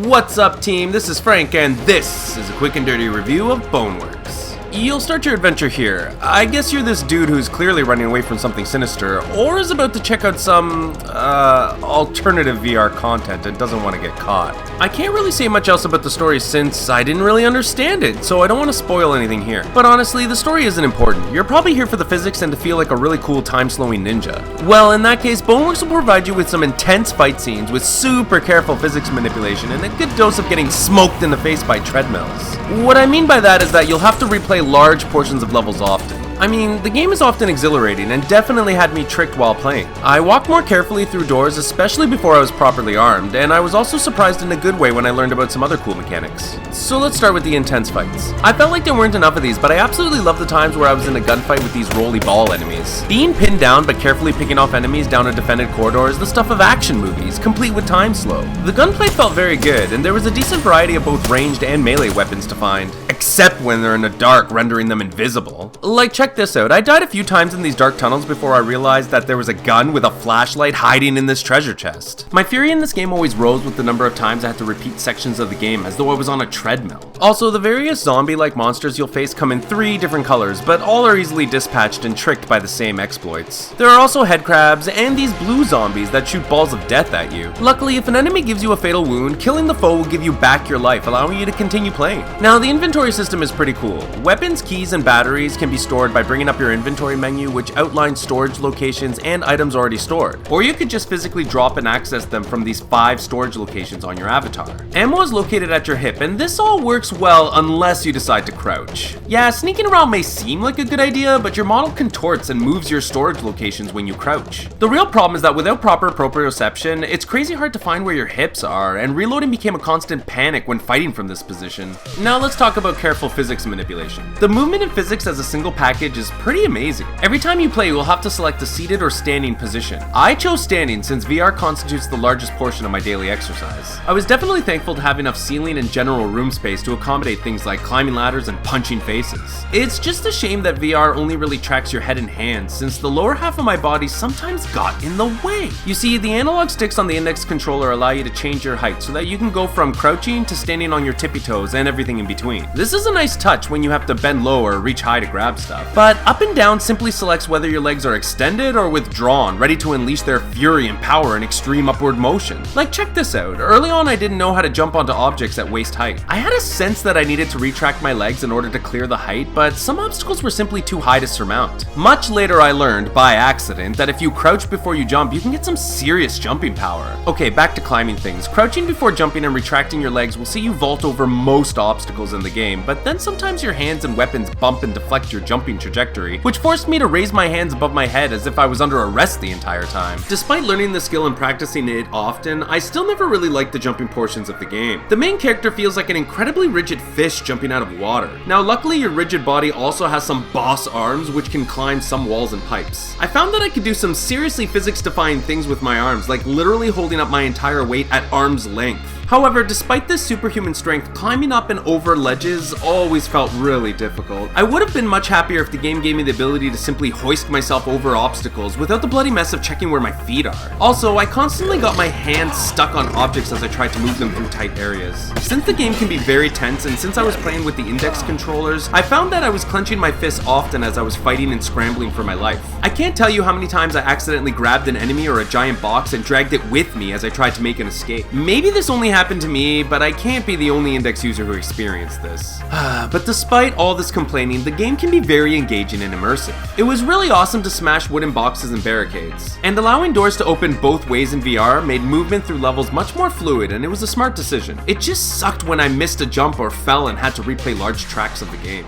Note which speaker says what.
Speaker 1: What's up, team? This is Frank, and this is a quick and dirty review of Boneworks. You'll start your adventure here. I guess you're this dude who's clearly running away from something sinister, or is about to check out some, alternative VR content and doesn't want to get caught. I can't really say much else about the story since I didn't really understand it, so I don't want to spoil anything here. But honestly, the story isn't important. You're probably here for the physics and to feel like a really cool time-slowing ninja. Well, in that case, Boneworks will provide you with some intense fight scenes with super careful physics manipulation and a good dose of getting smoked in the face by treadmills. What I mean by that is that you'll have to replay large portions of levels often. I mean, the game is often exhilarating and definitely had me tricked while playing. I walked more carefully through doors, especially before I was properly armed, and I was also surprised in a good way when I learned about some other cool mechanics. So let's start with the intense fights. I felt like there weren't enough of these, but I absolutely loved the times where I was in a gunfight with these roly ball enemies. Being pinned down but carefully picking off enemies down a defended corridor is the stuff of action movies, complete with time slow. The gunplay felt very good, and there was a decent variety of both ranged and melee weapons to find, except when they're in the dark, rendering them invisible. Like, check this out. I died a few times in these dark tunnels before I realized that there was a gun with a flashlight hiding in this treasure chest. My fury in this game always rose with the number of times I had to repeat sections of the game as though I was on a treadmill. Also, the various zombie-like monsters you'll face come in 3 different colors, but all are easily dispatched and tricked by the same exploits. There are also head crabs and these blue zombies that shoot balls of death at you. Luckily, if an enemy gives you a fatal wound, killing the foe will give you back your life, allowing you to continue playing. Now, the inventory system is pretty cool. Weapons, keys, and batteries can be stored by bringing up your inventory menu, which outlines storage locations and items already stored. Or you could just physically drop and access them from these 5 storage locations on your avatar. Ammo is located at your hip, and this all works well unless you decide to crouch. Yeah, sneaking around may seem like a good idea, but your model contorts and moves your storage locations when you crouch. The real problem is that without proper proprioception, it's crazy hard to find where your hips are, and reloading became a constant panic when fighting from this position. Now let's talk about careful physics manipulation. The movement in physics as a single package is pretty amazing. Every time you play, you will have to select a seated or standing position. I chose standing since VR constitutes the largest portion of my daily exercise. I was definitely thankful to have enough ceiling and general room space to accommodate things like climbing ladders and punching faces. It's just a shame that VR only really tracks your head and hands, since the lower half of my body sometimes got in the way. You see, the analog sticks on the index controller allow you to change your height so that you can go from crouching to standing on your tippy toes and everything in between. This is a nice touch when you have to bend low or reach high to grab stuff. But up and down simply selects whether your legs are extended or withdrawn, ready to unleash their fury and power in extreme upward motion. Like, check this out. Early on, I didn't know how to jump onto objects at waist height. I had a sense that I needed to retract my legs in order to clear the height, but some obstacles were simply too high to surmount. Much later, I learned, by accident, that if you crouch before you jump, you can get some serious jumping power. Okay, back to climbing things. Crouching before jumping and retracting your legs will see you vault over most obstacles in the game, but then sometimes your hands and weapons bump and deflect your jumping trajectory, which forced me to raise my hands above my head as if I was under arrest the entire time. Despite learning the skill and practicing it often, I still never really liked the jumping portions of the game. The main character feels like an incredibly rigid fish jumping out of water. Now, luckily, your rigid body also has some boss arms which can climb some walls and pipes. I found that I could do some seriously physics-defying things with my arms, like literally holding up my entire weight at arm's length. However, despite this superhuman strength, climbing up and over ledges always felt really difficult. I would have been much happier if the game gave me the ability to simply hoist myself over obstacles without the bloody mess of checking where my feet are. Also, I constantly got my hands stuck on objects as I tried to move them through tight areas. Since the game can be very tense, and since I was playing with the index controllers, I found that I was clenching my fists often as I was fighting and scrambling for my life. I can't tell you how many times I accidentally grabbed an enemy or a giant box and dragged it with me as I tried to make an escape. Maybe this only happened to me, but I can't be the only index user who experienced this. But despite all this complaining, the game can be very engaging and immersive. It was really awesome to smash wooden boxes and barricades, and allowing doors to open both ways in VR made movement through levels much more fluid, and it was a smart decision. It just sucked when I missed a jump or fell and had to replay large tracks of the game.